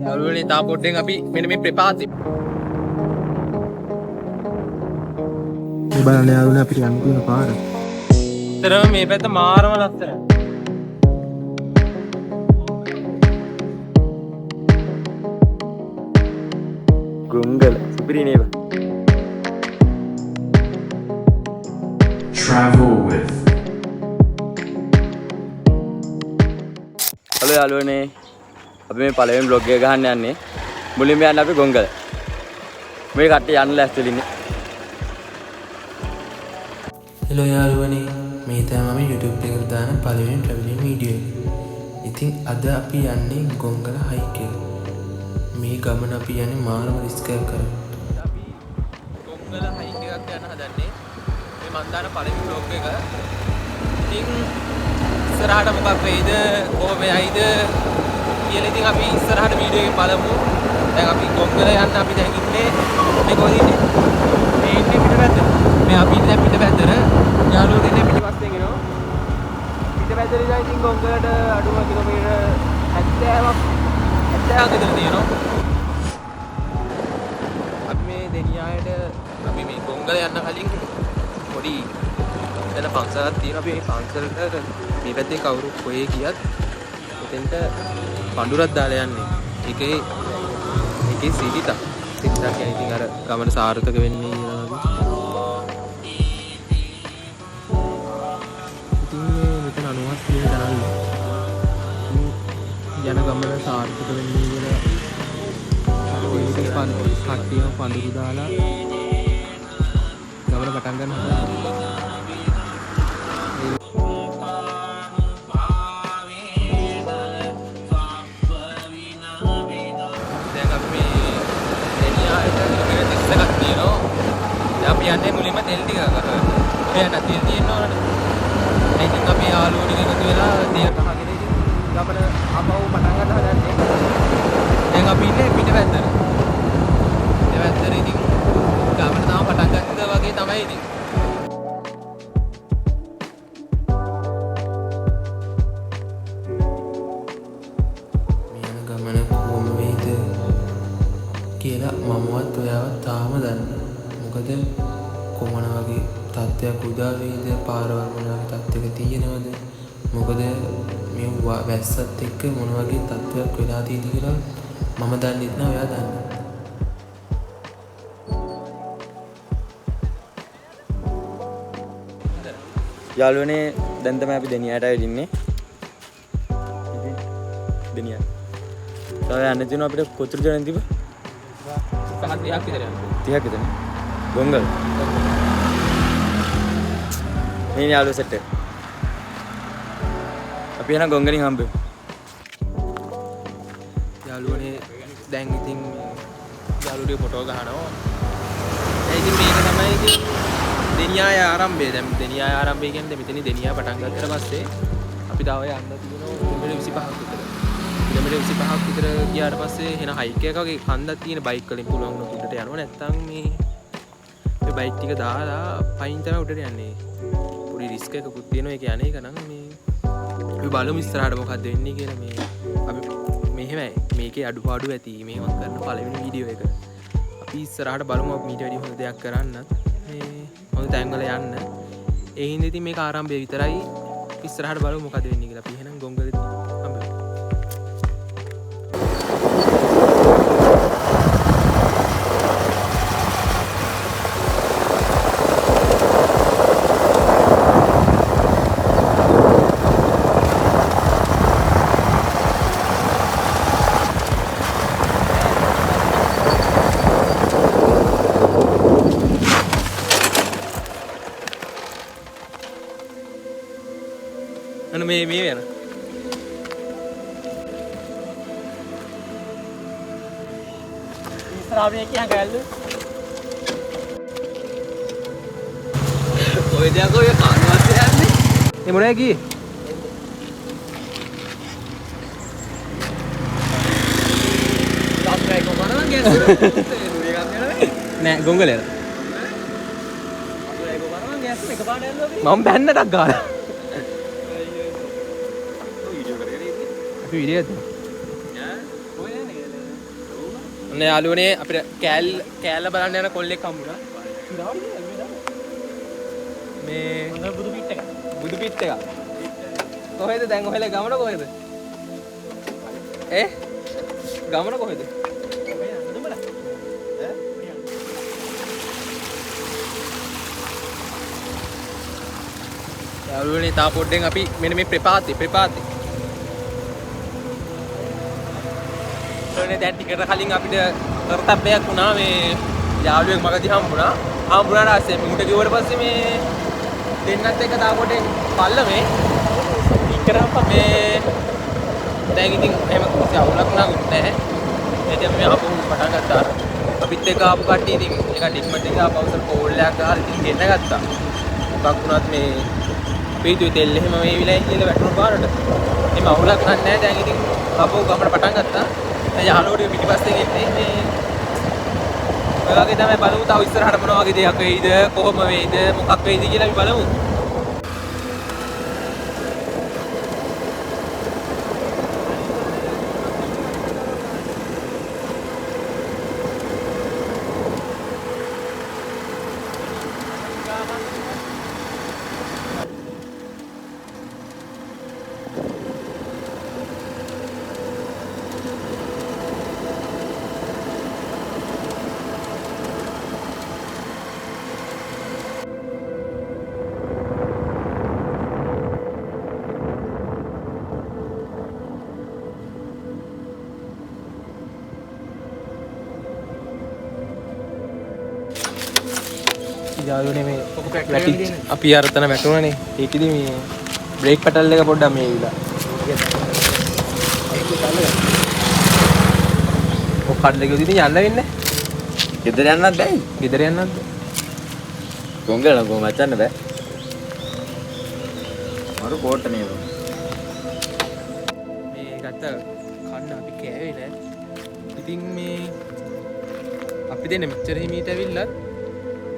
යාළුවනේ තා පොඩ්ඩෙන් අපි මෙන්න මේ ප්‍රපාතේ මේ බලන්න යාළුවනේ අපිට යන්න තියෙන පාර. ඇත්තටම මේ පැත්ත මාරම ලස්සනයි. ගොංගල සුපිරි නේද? Travel with. හලෝ යාළුවනේ. අපි මේ පළවෙනි vlog එක ගහන්න යන්නේ. මුලින්ම යන්න අපි ගොංගල. මේ කට්ටිය යන්න ලෑස්තිලා ඉන්නේ. හෙලෝ යාළුවනේ, මේ තමයි මම YouTube එකට දාන පළවෙනි travelling video එක. ඉතින් අද අපි යන්නේ ගොංගල hike එක. මේ ගමන අපි යන්නේ මාරම රිස්ක් එකක් කරගෙන. අපි ගොංගල හයික් එකක් යන්න හදන්නේ. මේ මන් දාන පළවෙනි vlog එක. ඉතින් ඉස්සරහට මොකක් වෙයිද කොහොම යයිද කියලා ඉතින් අපි ඉස්සරහට වීඩියෝ එකේ බලමු. දැන් අපි ගොංගල යන්න අපි දැන් ඉන්නේ මේ කොහෙද ඉන්නේ? මේ ඉන්නේ පිටපැත්තට. මේ අපි ඉන්නේ දැන් පිටපැත්තට. යාළුවෝ දෙන්නේ පිටපැත්තෙන් එනවා. පිටපැත්තට ඉඳලා ඉතින් ගොංගලට අඩුම කිලෝමීටර් 70ක් විතර තියෙනවා. අපි මේ දෙනියායට අපි මේ ගොංගල යන්න කලින් පොඩි එතන පන්සලක් තියෙනවා. අපි මේ පන්සලට මේ පැත්තේ කවුරු කොහේ ගියත් එතෙන්ට පඳුරක් දාලා යන්නේ. ඒකේ සීටිතක් කියන්නේ ඉතින් අර ගමන සාර්ථක වෙන්නේ කියලා වගේ. ඉතින් මෙතන 90ක් කියන තරම් යන ගමන සාර්ථක වෙන්නේ කියලා ඒක කට්ටියම පඳුරු දාලා ගමන පටන් ගන්න හදනවා. අපි යන්නේ මුලින්ම තෙල් ටික ගන්න. ඔයාට තෙල් තියෙන්න ඕනනේ. ඉතින් අපි යාළුවෝ ටික එකතු වෙලා තෙල් ගහගෙන ඉතින් ගමන අපව පටන් ගන්න හදන්නේ. දැන් අපි ඉන්නේ පිටපැත්තට. පිටපැත්තට ඉතින් ගමන තාම පටන් ගත්තා වගේ තමයි ඉතින්. මේ යන ගමන කොහොම වෙයිද කියලා මමවත් ඔයාවත් තාම දන්නේ. මොකද කොමන වගේ තත්ත්වයක් උදා වෙයිද, පාරවල් මොන වගේ තත්ත්වයක තියෙනවද, මොකද මේ වැස්සත් එක්ක මොන වගේ තත්ත්වයක් වෙලා තියෙද කියලා මම දන්නේ නැහැ, ඔයා දන්නේ. යාළුවනේ දැන් තමයි අපි දෙනියට ඇවිදින්නේ. ඉතින් දෙනිය. තව යන්න තියෙනවා අපිට කොතර ජනෙන් තිබ්බ? 30ක් විතර යනවා. 30ක් විතර. ගොංගල. මේ යාළුවෝ සෙට් එක. අපි යන ගොංගලින් හම්බෙමු. යාළුවනේ දැන් ඉතින් යාළුවෝ ෆොටෝ ගහනවා. ඉතින් මේක තමයි ඉතින් දෙනියාය ආරම්භය. දැන් දෙනියාය ආරම්භය කියන්නේ මෙතන දෙනියා පටන් ගත්තට පස්සේ අපි තව යන්න තියෙනවා කිලෝමීටර් 25ක් විතර. කිලෝමීටර් 25ක් විතර ගියාට පස්සේ එන හයික් එකක වගේ කන්දක් තියෙන බයික් වලින් පුළුවන් වුණොත් උඩට යනවා. නැත්නම් මේ බයික් ටික දාලා පයින් තමයි උඩට යන්නේ. පොඩි රිස්ක් එකකුත් තියෙනවා ඒක යන්නේ. ඒක නම් මේ අපි බලමු ඉස්සරහට මොකක්ද වෙන්නේ කියලා. මේ අපි මෙහෙමයි මේකේ අඩුපාඩු ඇති මේ මම කරන පළවෙනි වීඩියෝ එක. අපි ඉස්සරහට බලමු අපි ඊට වැඩි හොඳ දෙයක් කරන්නත් මේ හොඳ තැන්වල යන්න. ඒ හින්දා ඉතින් මේක ආරම්භය විතරයි. ඉස්සරහට බලමු මොකද වෙන්නේ කියලා. අපි එහෙනම් ගොංගලෙත් හම්බෙමු. මේ යන ඉස්සරහේ කියන් ගෑල්ලු ඔය දෙයක් ඔය කාන්වත් යන්නේ ඒ මොනේ කී තාත්තා එක මොනවා ගෑස් නෑ ගොංගල යන ඒක කරනවා ගෑස් එක පාඩ යනවා මම බැන්නටක් ගාලා වීඩියෝ කරගෙන ඉන්නේ අපි වීඩියෝ ඔන්න යාළුවනේ අපිට කෑල්ල බලන්න යන කොල්ලෙක් හම්බුණා. මේ හොඳ බුදු පිට එක. බුදු පිට එක. කොහෙද දැන් ඔහෙලා ගමන කොහෙද? ගමන කොහෙද? යාළුවනේ තා පොඩ්ඩෙන් අපි මෙන්න මේ ප්‍රපාතේ දැන් ටිකට කලින් අපිට කරතබ්බයක් වුණා මේ යාළුවෙක් මගදී හම්බුණාට පස්සේ මුට ගිහුවට පස්සේ මේ දෙන්නත් එක්ක තා පොඩ්ඩෙන් පල්ලමේ ටිකරම් මේ දැන් ඉතින් එහෙම කිසි අවුලක් නැහැ. ඉතින් අපි ආපහු පටන් ගත්තා. අපිත් එක්ක ආපු කට්ටිය ඉතින් එක ඩික්මට් එක ආපහු කෝල් එකක් ගහලා ඉතින් ගෙන්න ගත්තා. මොකක් වුණත් මේ පීතුයි තෙල් එහෙම මේ විලයි කියලා වැටුණු පාරට. එහෙම අවුලක් නැහැ. දැන් ඉතින් ආපහු ගමන පටන් ගත්තා. දැන් යාළුවෝ පිටිපස්සේ ගෙන්නේ මේ ඔය වගේ තමයි බලමු තව ඉස්සරහට මොනවා වගේ දෙයක් වෙයිද කොහොම වෙයිද මොකක් වෙයිද කියලා අපි බලමු. යාළුවනේ මේ අපි අර තන වැටුණානේ. ඒකෙදි මේ බ්‍රේක් පැඩල් එක පොඩ්ඩක් මේ විලා. ඔය කඩල ගියොත් ඉතින් යන්න වෙන්නේ. ගෙදර යන්නත් බැයි. ගෙදර යන්නත් බෑ. කොංගල කො මචන්න බෑ. මරු කෝට්ට නේද. මේ ගත්ත කන්න අපි කෑවේ නෑ. ඉතින් මේ අපි දෙන්න මෙච්චර හිමීට ඇවිල්ලත්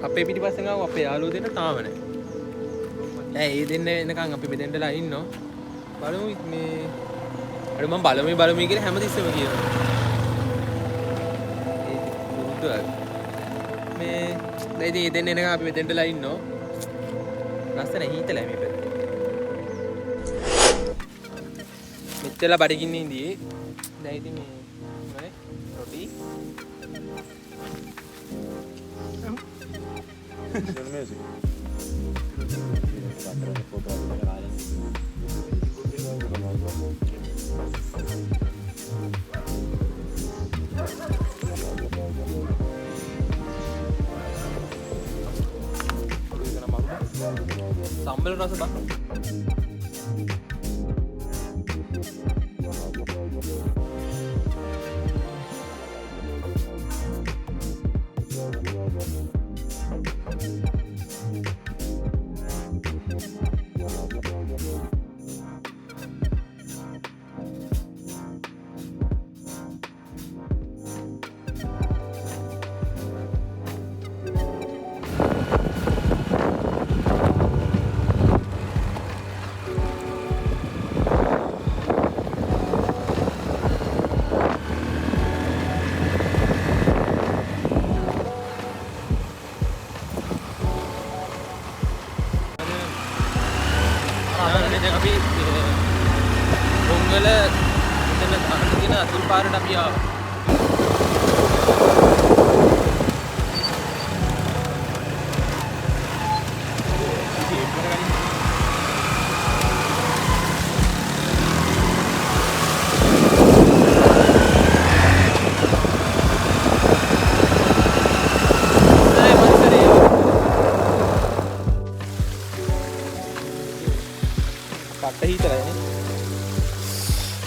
අපේ පිටිපස්සෙන් ආව අපේ යාළුවෝ දෙන්න තාම නැහැ. දැන් ඒ දෙන්න එනකන් අපි මෙතෙන්ටලා ඉන්නවා. බලමු මේ අර මම බලමු කියලා හැමතිස්සෙම කියනවා. ඒ දුරුතුයි. මේ දැන් ඉතින් ඒ දෙන්න එනකන් අපි මෙතෙන්ටලා ඉන්නවා. රස්තන හීතලයි මේ පැත්තේ. මෙච්චර බඩගින්න ඉඳී දැන් ඉතින් මේ මොනේ රොටි sambal rasa bang. අපි පොංගල එතන අහන්න තියෙන අතුරු පාරට අපි ආවා. පට්ට හිතලනේ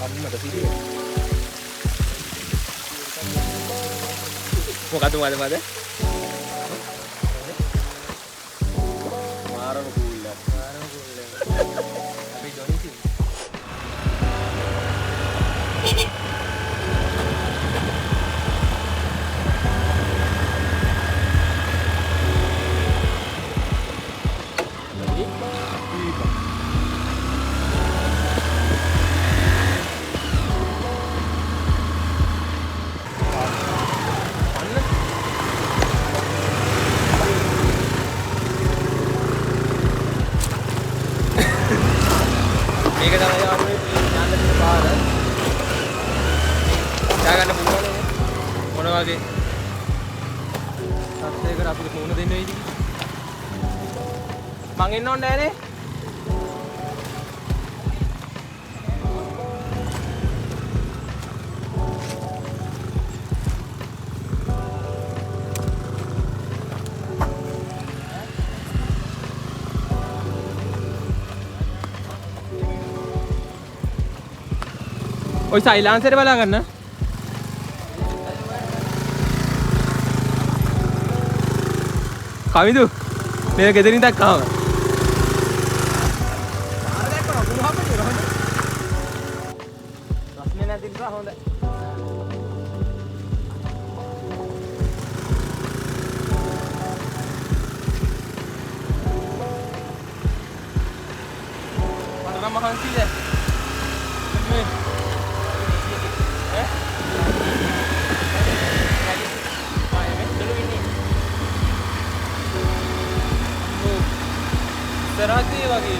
අම්මට සිදුවේ මොකද මාරම කූල්ල අපි ජොනිසි පාර. යාගන්න පුළුවන් නේ. මොන වගේ සත්‍යයකට අපිට මුණ දෙන්න වෙයිද? මං එන්න ඕනේ නෑනේ. ඔය සයිලාන්සරේ බලා ගන්න. කවිදු මේක ගෙදරින් දැක්කාම. ප්‍රශ්නේ නැති නිසා හොඳයි. මම මහන්සිද? Serati wagi.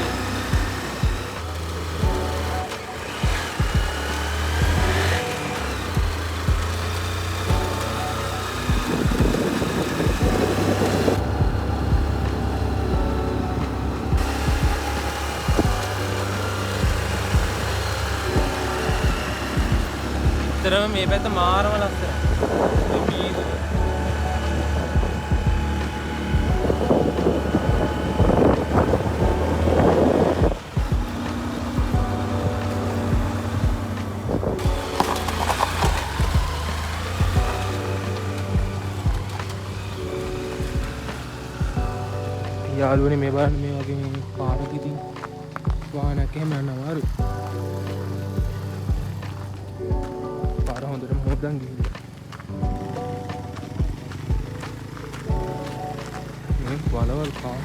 Terus me පැත්ත මාරම ලස්සනයි. යාළුවනේ මේ බලන්න මේ වගේ මේ පාරක ඉතින් වාහනයක් එහෙම යන්න අමාරුයි. පාර හොඳටම හොදන් ගිහිල්ලා. මේ වලවල් පාර.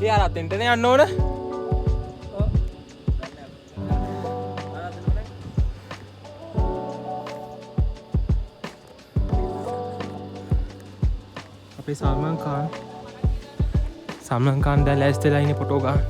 यार अतेंटने යන්න ඕන. අපේ සල්මාන් खान දැන් ලෑස්තිලා ඉන්නේ ෆොටෝ ගන්න.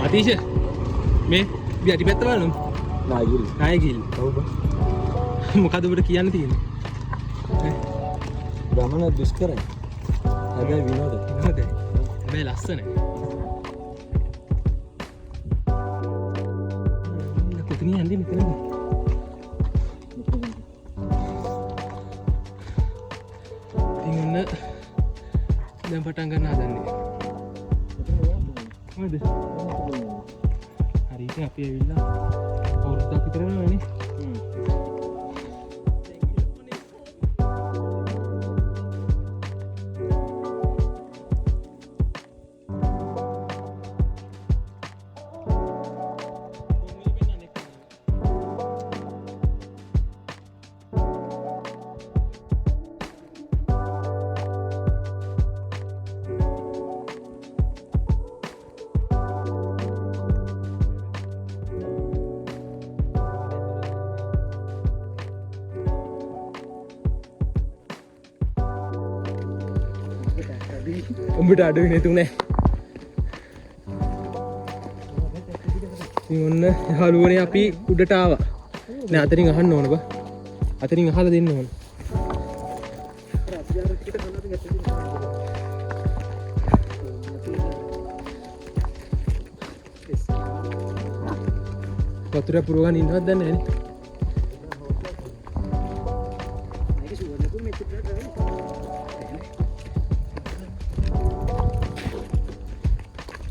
අතිශ මේ අපි පැත්ත බලමු. නායගිල්. ඔව් බා. මොකද ඔබට කියන්න තියෙන්නේ? ගමන දුෂ්කරයි. හැබැයි විනෝදයි. හැබැයි ලස්සනයි. කොතනින් යන්නේ මෙතනද? පටන් ගන්න හදන්නේ. මොකද? හරියට අපි ඇවිල්ලා අවුරුද්දක් විතර වෙනවනේ. උඹට අඩුයි නෙතුනේ. ඉතින් ඔන්න යාළුවනේ අපි උඩට ආවා. නෑ අතරින් අහන්න ඕන බා. අතරින් අහලා දෙන්න ඕන. වතුර පුරවගෙන ඉන්නවද දන්නේ නැහැ නේ.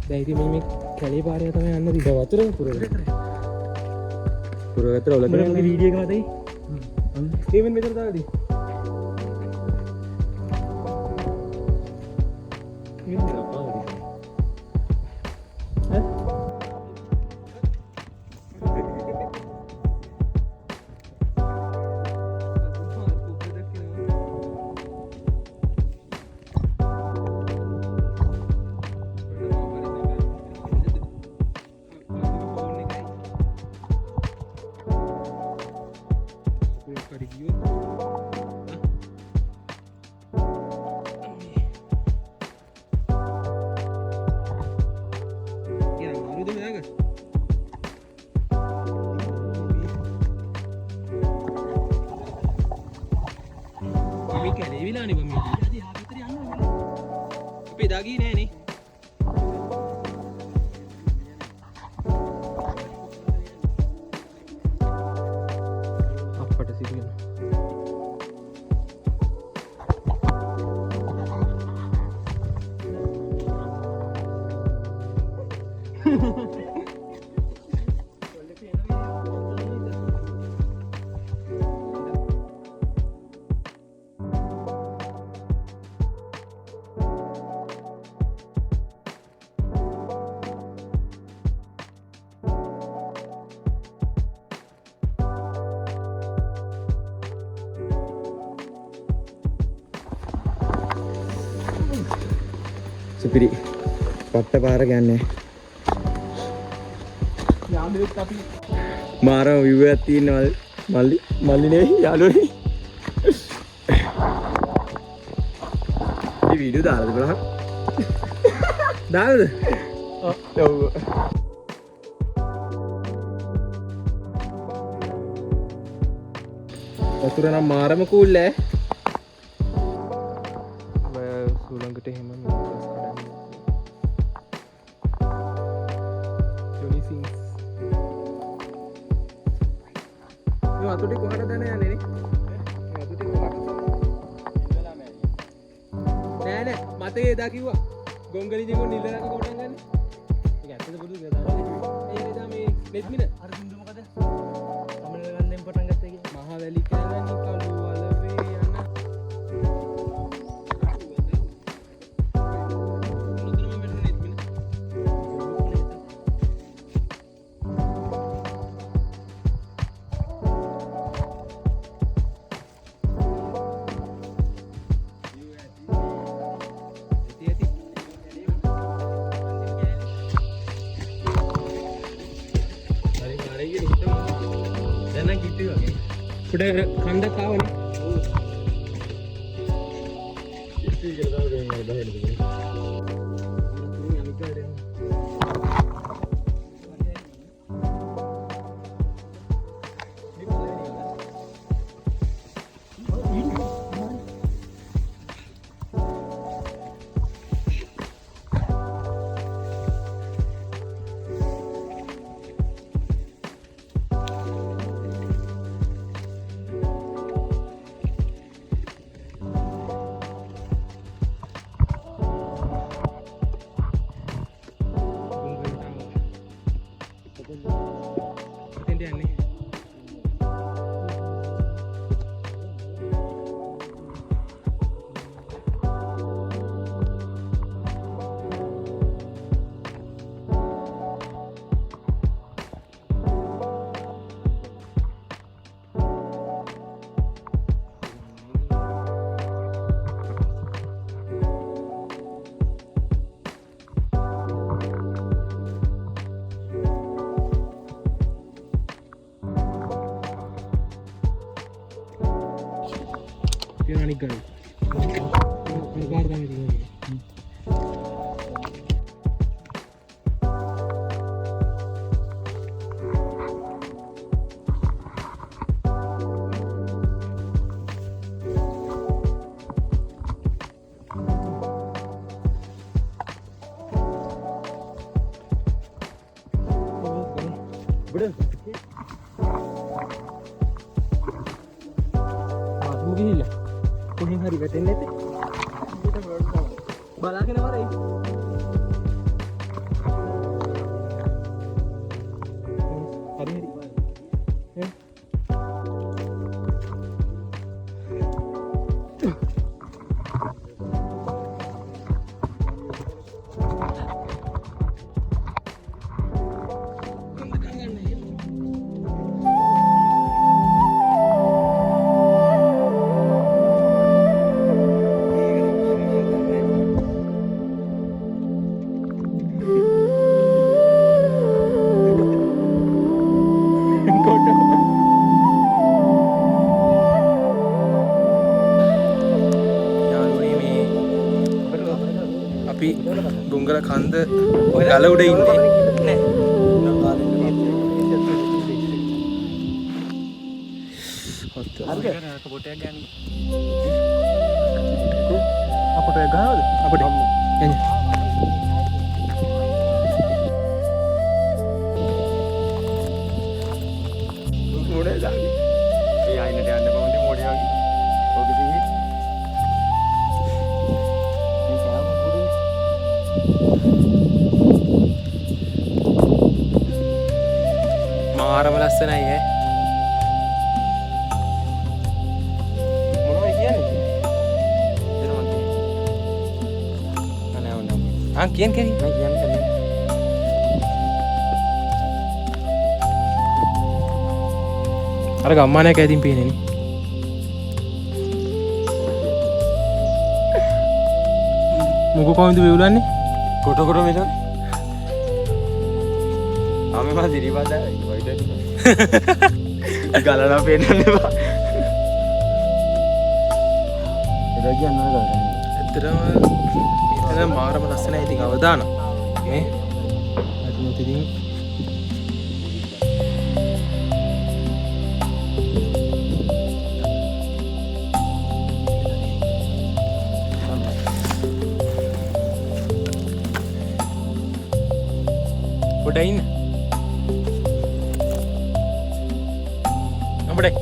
දැන් ඉතින් මේ කැලේ පාරේ තමයි යන්න දිග වතුර පුරවගත්තර ඔල කරන්නේ වීඩියෝ එකක් මතයි. ඒවෙන් මෙතන දාලාදී. සුපිරි පට්ට පාර ගන්නේ යාළුවෙක් අපි මාර view එකක් තියෙන මල්ලි නෙවෙයි යාළුවනේ. මේ වීඩියෝ දාලාද බලන්න? දාලාද? ඔව්. වතුර නම් මාරම කූල් ඈ. සුළඟට එහෙම අතුටි කොහට දැන යන්නේ නේ? අතුටි කොහට? නෑ නෑ මතේ එදා කිව්වා ගොංගලි ජීවෝ නිල්ලරක කොටන් ගන්න. ඒක ඇත්තද බුදු ගදාලා ඒ එදා මේ නෙත්මින අර සින්දු මොකද? සමනල ගන්නෙන් පටන් ගත්තා කියේ. මහා වැලි කැලණි කළු වලවේ යන උඩ කන්දක් ආවනේ. කියන අනික් ගානේ. අර ගාන තමයි තියෙන්නේ. මාතුම ගිහිල්ලා කොහෙන් හරි වැටෙන්නේ නැත්තේ බලාගෙන වරයි හරි හරි අපි ගොංගල කන්ද ගල උඩ ඉන්නේ පොටයක් ගන්න අපට ගහනවද අපිට එන්න මොඩේ දාන්නේ ඒ ආයිනට යන්න කොහොමද මොඩේ වගේ ඔක දිහේ මාරම ලස්සනයි ඈ මොනවද කියන්නේ දෙනවද අනේ ඕන කියන් මම කියන්නේ අර ගම්මානයක් ඇතින් පේනනේ මොකෝ කොහොමද වෙවුලන්නේ කොට කොට මෙතන ආමේ මා දිරිපදා වයිද ගලලා පේන්නන්නේ බා එදා කියන්න ඕන ඇත්තටම මෙතන මාරම ලස්සනයි ඉතින් අවදාන මේ අතුමුත් ඉතින් පොඩ ඉන්න අපඩේ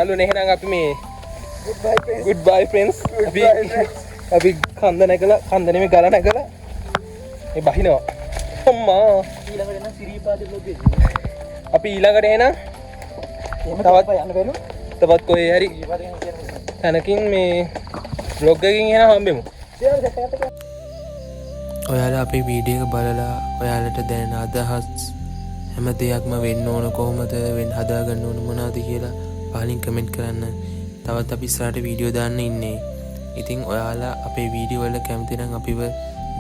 යාළුවනේ එහෙනම් අපි මේ good bye friends අපි කන්ද නැගලා කන්ද නෙමෙයි ගල නැගලා මේ බහිනවා අම්මා ඊළඟට එන සිරිපාද බ්ලොග් එක. අපි ඊළඟට එහෙනම් එහෙම තවත් යන්න බැලු. තවත් කොහේ හරි තැනකින් මේ vlog එකකින් එහෙනම් හම්බෙමු. ඔයාලා අපේ වීඩියෝ එක බලලා ඔයාලට දැනෙන අදහස් හැම දෙයක්ම වෙන්න ඕන කොහොමද වෙන්න හදාගන්න ඕන මොනවද කියලා පහලින් කමෙන්ට් කරන්න. තවත් අපි ඉස්සරහට වීඩියෝ දාන්න ඉන්නේ. ඉතින් ඔයාලා අපේ වීඩියෝ වල කැමති නම් අපිව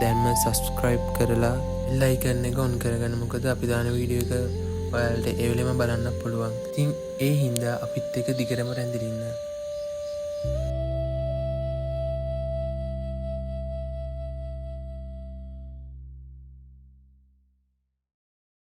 දැන්ම subscribe කරලා bell icon එක on කරගන්න. මොකද අපි දාන වීඩියෝ එක ඔයාලට ඒ වෙලෙම බලන්න පුළුවන්. ඉතින් ඒ හින්දා අපිත් එක්ක දිගටම රැඳිලා ඉන්න.